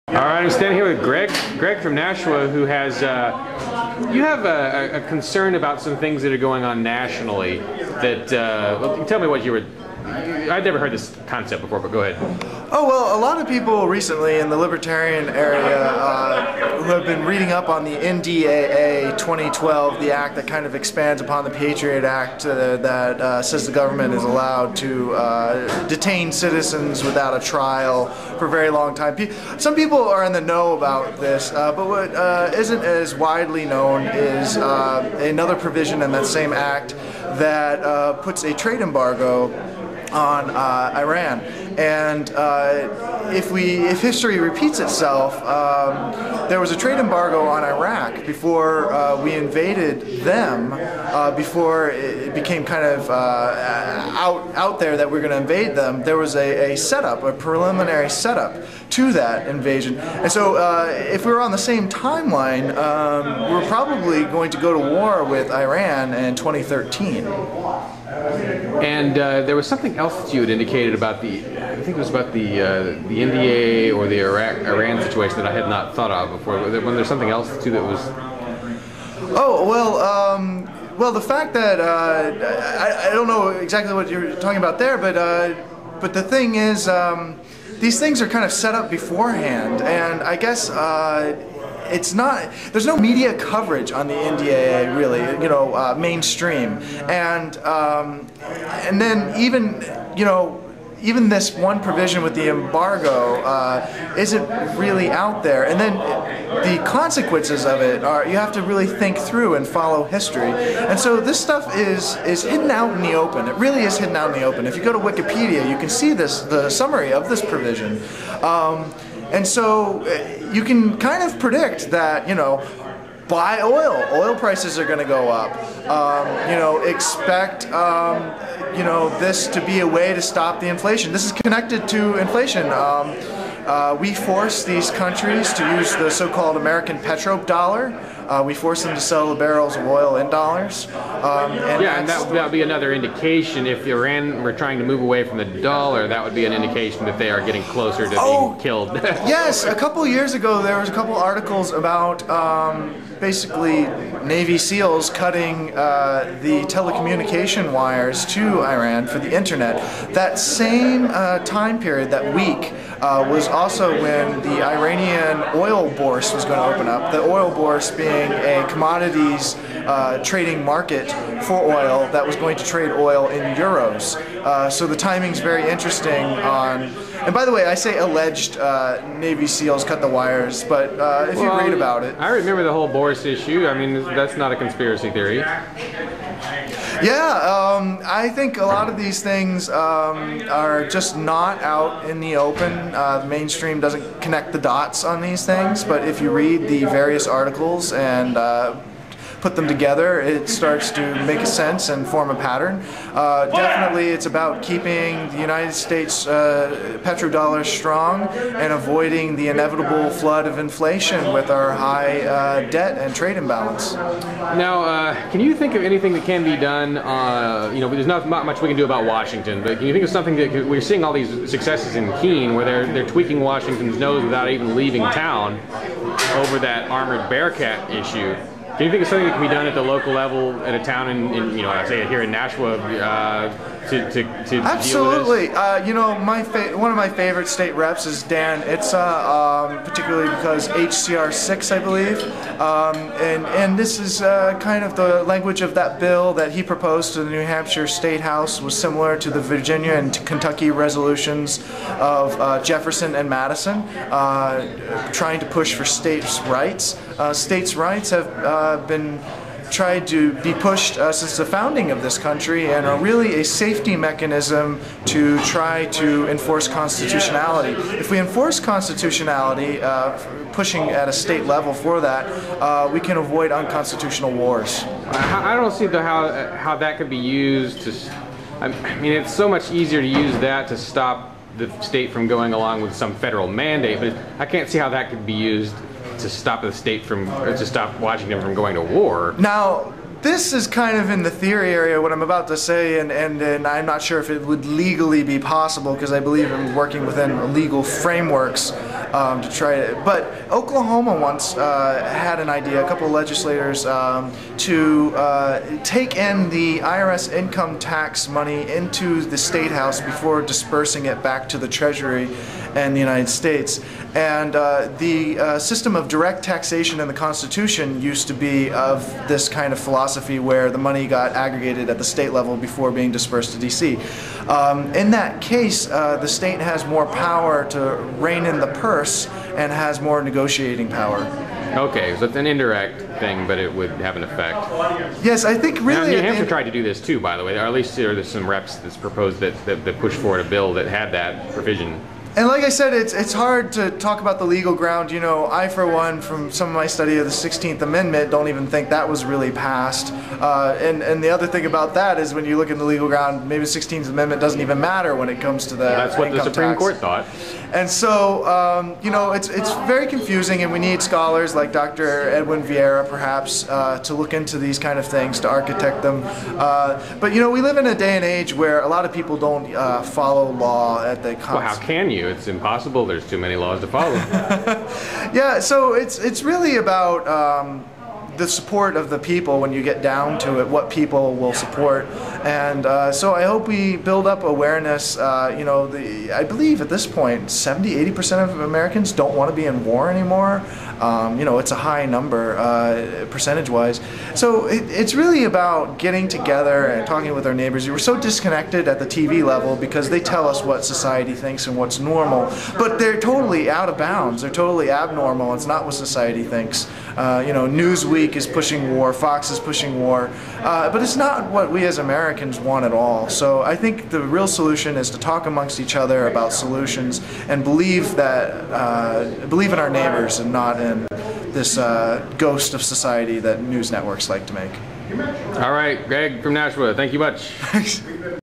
All right, I'm standing here with Greg from Nashua, who has, you have a concern about some things that are going on nationally that, well, tell me what you were, I'd never heard this concept before, but go ahead. Oh, well, a lot of people recently in the libertarian area who have been reading up on the NDAA 2012, the act that kind of expands upon the Patriot Act that says the government is allowed to detain citizens without a trial for a very long time. Some people are in the know about this, but what isn't as widely known is another provision in that same act that puts a trade embargo on Iran. And if history repeats itself, there was a trade embargo on Iraq before we invaded them, before it became kind of out there that we're going to invade them. There was a setup, a preliminary setup to that invasion. And so if we were on the same timeline, we're probably going to go to war with Iran in 2013. And there was something else that you had indicated about I think it was about the NDA or the Iran situation that I had not thought of before. When there's something else too that was. Oh well, well the fact that I don't know exactly what you're talking about there, but the thing is, these things are kind of set up beforehand, and I guess. It's not. There's no media coverage on the NDAA, really. You know, mainstream, and then even this one provision with the embargo isn't really out there. And then the consequences of it are you have to really think through and follow history. And so this stuff is hidden out in the open. It really is hidden out in the open. If you go to Wikipedia, you can see the summary of this provision. And so you can kind of predict that, you know, buy oil. Oil prices are going to go up. You know, expect, you know, this to be a way to stop the inflation. This is connected to inflation. We force these countries to use the so-called American petrodollar. We force them to sell the barrels of oil in dollars. And that would be another indication. If Iran were trying to move away from the dollar, that would be an indication that they are getting closer to being killed. Yes, a couple of years ago there was a couple articles about basically Navy SEALs cutting the telecommunication wires to Iran for the internet. That same time period, that week, was also when the Iranian oil bourse was going to open up. The oil bourse being a commodities trading market for oil that was going to trade oil in euros. So the timing's very interesting on. And by the way, I say alleged Navy SEALs cut the wires, but if you read about it. I remember the whole Bourse issue. I mean, that's not a conspiracy theory. Yeah, I think a lot of these things are just not out in the open. The mainstream doesn't connect the dots on these things, but if you read the various articles and put them together, it starts to make a sense and form a pattern. Definitely it's about keeping the United States petrodollar strong and avoiding the inevitable flood of inflation with our high debt and trade imbalance. Now, can you think of anything that can be done, you know, there's not much we can do about Washington, but can you think of something that, we're seeing all these successes in Keene where they're tweaking Washington's nose without even leaving town over that armored bearcat issue. Can you think of something that can be done at the local level at a town in you know, I say here in Nashua, to absolutely. deal with this? You know, one of my favorite state reps is Dan Itza, particularly because HCR 6, I believe, and this is kind of the language of that bill that he proposed to the New Hampshire State House was similar to the Virginia and Kentucky resolutions of Jefferson and Madison, trying to push for states' rights. States' rights have been tried to be pushed since the founding of this country and are really a safety mechanism to try to enforce constitutionality. If we enforce constitutionality, pushing at a state level for that, we can avoid unconstitutional wars. I don't see how that could be used to. I mean, it's so much easier to use that to stop the state from going along with some federal mandate, but I can't see how that could be used to stop the state from, to stop Washington from going to war. Now, this is kind of in the theory area, what I'm about to say, and I'm not sure if it would legally be possible because I believe in working within legal frameworks. to try it. But Oklahoma once had an idea, a couple of legislators, to take in the IRS income tax money into the State House before dispersing it back to the Treasury and the United States. And the system of direct taxation in the Constitution used to be of this kind of philosophy where the money got aggregated at the state level before being dispersed to DC. In that case, the state has more power to rein in the purse and has more negotiating power. Okay, so it's an indirect thing, but it would have an effect. Yes, I think really... Now, New Hampshire tried to do this too, by the way, or at least there's some reps that's proposed that pushed forward a bill that had that provision. And like I said, it's hard to talk about the legal ground. You know, I, for one, from some of my study of the 16th Amendment, don't even think that was really passed. And the other thing about that is when you look at the legal ground, maybe the 16th Amendment doesn't even matter when it comes to the That's what the Supreme Court thought. And so, you know, it's very confusing, and we need scholars like Dr. Edwin Vieira, perhaps, to look into these kind of things, to architect them. But, you know, we live in a day and age where a lot of people don't follow law at the Well, how can you? It's impossible. There's too many laws to follow. Yeah, so it's really about the support of the people when you get down to it, what people will support. And so I hope we build up awareness. You know, I believe at this point 70–80% of Americans don't want to be in war anymore. You know, it's a high number percentage-wise. So it's really about getting together and talking with our neighbors. We're so disconnected at the TV level because they tell us what society thinks and what's normal, but they're totally out of bounds. They're totally abnormal. It's not what society thinks. You know, Newsweek is pushing war, Fox is pushing war, but it's not what we as Americans want at all. So I think the real solution is to talk amongst each other about solutions and believe that believe in our neighbors and not in this ghost of society that news networks like to make. All right, Greg from Nashua, thank you much.